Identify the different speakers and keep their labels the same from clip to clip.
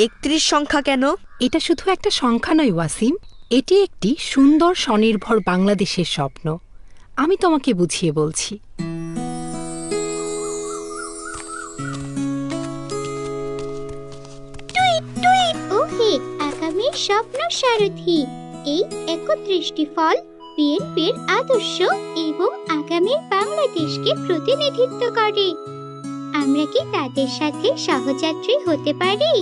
Speaker 1: 31 সংখ্যা কেন?
Speaker 2: এটা শুধু একটা সংখ্যা নয় ওয়াসিম, এটি একটি সুন্দর স্বনির্ভর বাংলাদেশের স্বপ্ন। আমি তোমাকে বুঝিয়ে বলছি।
Speaker 3: ওহে আগামীর স্বপ্ন সারথি, এই 31টি ফল বিএনপির আদর্শ এবং আগামীর বাংলাদেশকে প্রতিনিধিত্ব করে। আমরা কি তাদের সাথে সহযাত্রী হতে পারি?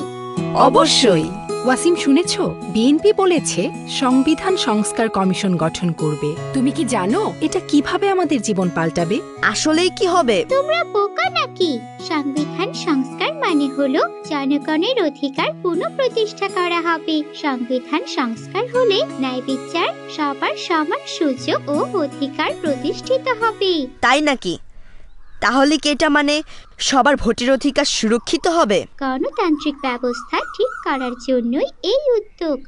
Speaker 2: অবশ্যই। ওয়াসিম, শুনেছ বিএনপি বলেছে সংবিধান সংস্কার কমিশন গঠন করবে। তুমি কি জানো এটা কিভাবে আমাদের জীবন পাল্টাবে?
Speaker 1: আসলেই কি হবে?
Speaker 3: তোমরা বোকা নাকি? সংবিধান সংস্কার মানে হলো জনগণের অধিকার পুনঃপ্রতিষ্ঠা করা হবে। সংবিধান সংস্কার হলে ন্যায় বিচার, সবার সমান সুযোগ ও অধিকার প্রতিষ্ঠিত হবে।
Speaker 1: তাই নাকি? তাহলে কি এটা মানে সবার ভোটের অধিকার সুরক্ষিত হবে?
Speaker 3: গণতান্ত্রিক ব্যবস্থা ঠিক করার জন্যই এই উদ্যোগ।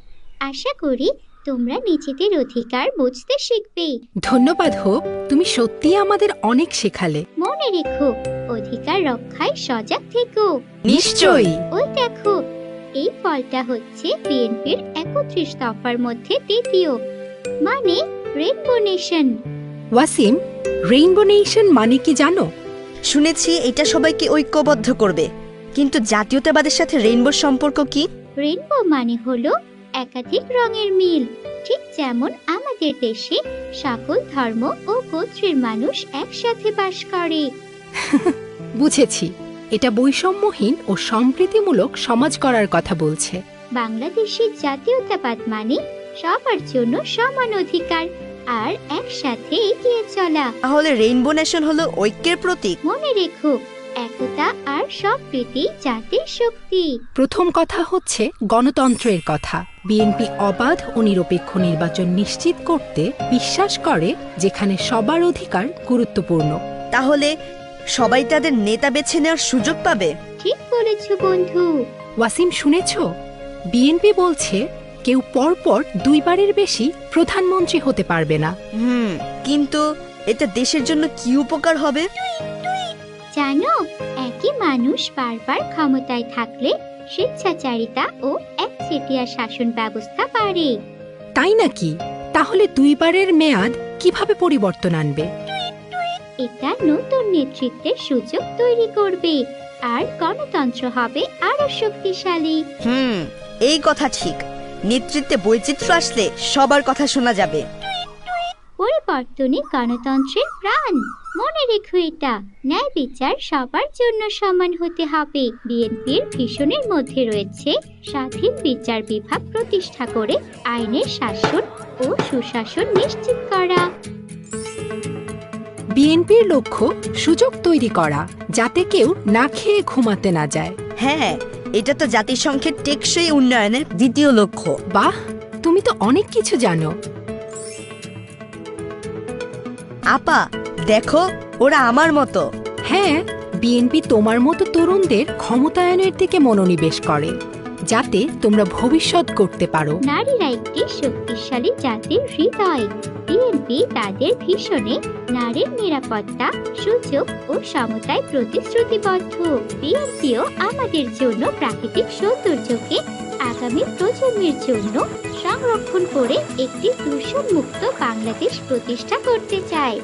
Speaker 3: আশা করি তোমরা নিজেদের অধিকার বুঝতে শিখবে।
Speaker 2: ধন্যবাদ হোপ, তুমি সত্যিই আমাদের অনেক শেখালে।
Speaker 3: মনে রেখো, অধিকার রক্ষায় সজাগ থেকো।
Speaker 1: নিশ্চয়ই।
Speaker 3: ওই দেখো, এই ফলটা হচ্ছে বিএনপির 31 দফার মধ্যে দ্বিতীয়, মানে rainbow nation.
Speaker 2: Wasim, rainbow nation মানে কি জানো?
Speaker 1: শুনেছি এটা সবাইকে ঐক্যবদ্ধ করবে, কিন্তু জাতীয়তাবাদের সাথে রেইনবোর সম্পর্ক কি?
Speaker 3: রেইনবো মানে হলো একাধিক রঙের মিল। ঠিক যেমন আমাদের দেশে সকল ধর্ম ও গোত্রের মানুষ একসাথে বাস করে।
Speaker 2: বুঝেছি, এটা বৈষম্যহীন ও সম্প্রীতিমূলক সমাজ করার কথা বলছে।
Speaker 3: বাংলাদেশের জাতীয়তাবাদ মানে সবার জন্য সমান অধিকার আর একসাথে এগিয়ে চলা।
Speaker 1: তাহলে রেইনবো নেশন হলো ঐক্যের প্রতীক।
Speaker 3: মনে রেখো, একতা আর সম্প্রীতি জাতির শক্তি।
Speaker 2: প্রথম কথা হচ্ছে গণতন্ত্রের কথা। বিএনপি অবাধ ও নিরপেক্ষ নির্বাচন নিশ্চিত করতে বিশ্বাস করে, যেখানে সবার অধিকার গুরুত্বপূর্ণ।
Speaker 1: তাহলে সবাই তাদের নেতা বেছে নেওয়ার সুযোগ পাবে।
Speaker 3: ঠিক বলেছ বন্ধু।
Speaker 2: ওয়াসিম, শুনেছ বিএনপি বলছে কেউ পরপর 2 বারের বেশি প্রধানমন্ত্রী হতে পারবে না।
Speaker 1: কিন্তু এটা দেশের জন্য কি উপকার হবে?
Speaker 3: জানো, একই মানুষ বারবার ক্ষমতায় থাকলে স্বেচ্ছাচারিতা ও একচেটিয়া শাসন ব্যবস্থা বাড়ে।
Speaker 2: তাই নাকি? তাহলে 2 বারের মেয়াদ কিভাবে পরিবর্তন আনবে?
Speaker 3: এটা নতুন নেতৃত্বের সুযোগ তৈরি করবে আর গণতন্ত্র হবে আরো শক্তিশালী।
Speaker 1: এই কথা ঠিক। নেতৃত্বে বৈচিত্র্য আসলে সবার কথা শোনা যাবে।
Speaker 3: পরিবর্তনে গণতন্ত্রের প্রাণ। মনে রেখো এটা, ন্যায় বিচার সবার জন্য সমান হতে হবে। বিএনপির ভিশনের মধ্যে রয়েছে স্বাধীন বিচার বিভাগ প্রতিষ্ঠা করে আইনের শাসন ও সুশাসন নিশ্চিত করা।
Speaker 2: বিএনপির লক্ষ্য সুযোগ তৈরি করা, যাতে কেউ না খেয়ে ঘুমাতে না যায়।
Speaker 1: হ্যাঁ, এটা তো জাতিসংঘের টেকসই উন্নয়নের দ্বিতীয় লক্ষ্য।
Speaker 2: বাহ, তুমি তো অনেক কিছু জানো।
Speaker 1: আপা, দেখো, ওরা আমার মতো।
Speaker 2: হ্যাঁ, বিএনপি তোমার মতো তরুণদের ক্ষমতায়নের দিকে মনোনিবেশ করে, যাতে তোমরা ভবিষ্যৎ করতে পারো।
Speaker 3: নারীরা একটি শক্তিশালী জাতির হৃদয়। বিএনপি তাদের ভীষণে নারীর নিরাপত্তা, সুযোগ ও সমতায় প্রতিশ্রুতিবদ্ধ। বিএনপিও আমাদের জন্য প্রাকৃতিক সৌন্দর্যকে আগামী প্রজন্মের জন্য সংরক্ষণ করে একটি দূষণমুক্ত বাংলাদেশ প্রতিষ্ঠা করতে চায়।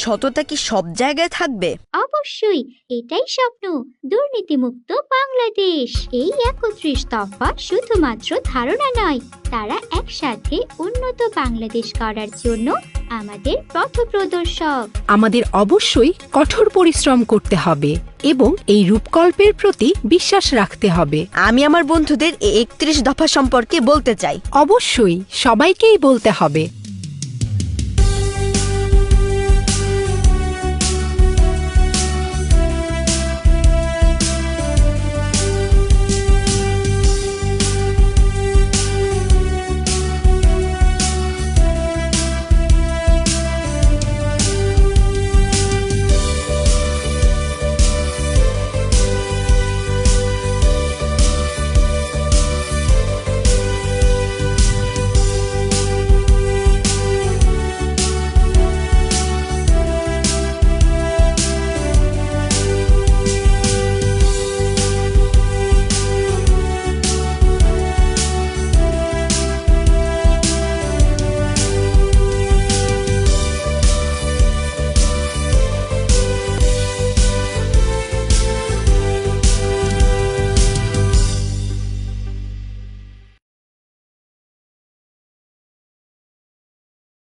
Speaker 1: সততা কি সব জায়গায় থাকবে?
Speaker 3: অবশ্যই, এটাই স্বপ্ন, দুর্নীতিমুক্ত বাংলাদেশ। এই 31 দফা শুধুমাত্র ধারণা নয়, তারা একসাথে উন্নত বাংলাদেশ করার জন্য আমাদের পথপ্রদর্শক।
Speaker 2: আমাদের অবশ্যই কঠোর পরিশ্রম করতে হবে এবং এই রূপকল্পের প্রতি বিশ্বাস রাখতে হবে।
Speaker 1: আমি আমার বন্ধুদের এই 31 দফা সম্পর্কে বলতে চাই।
Speaker 2: অবশ্যই সবাইকেই বলতে হবে।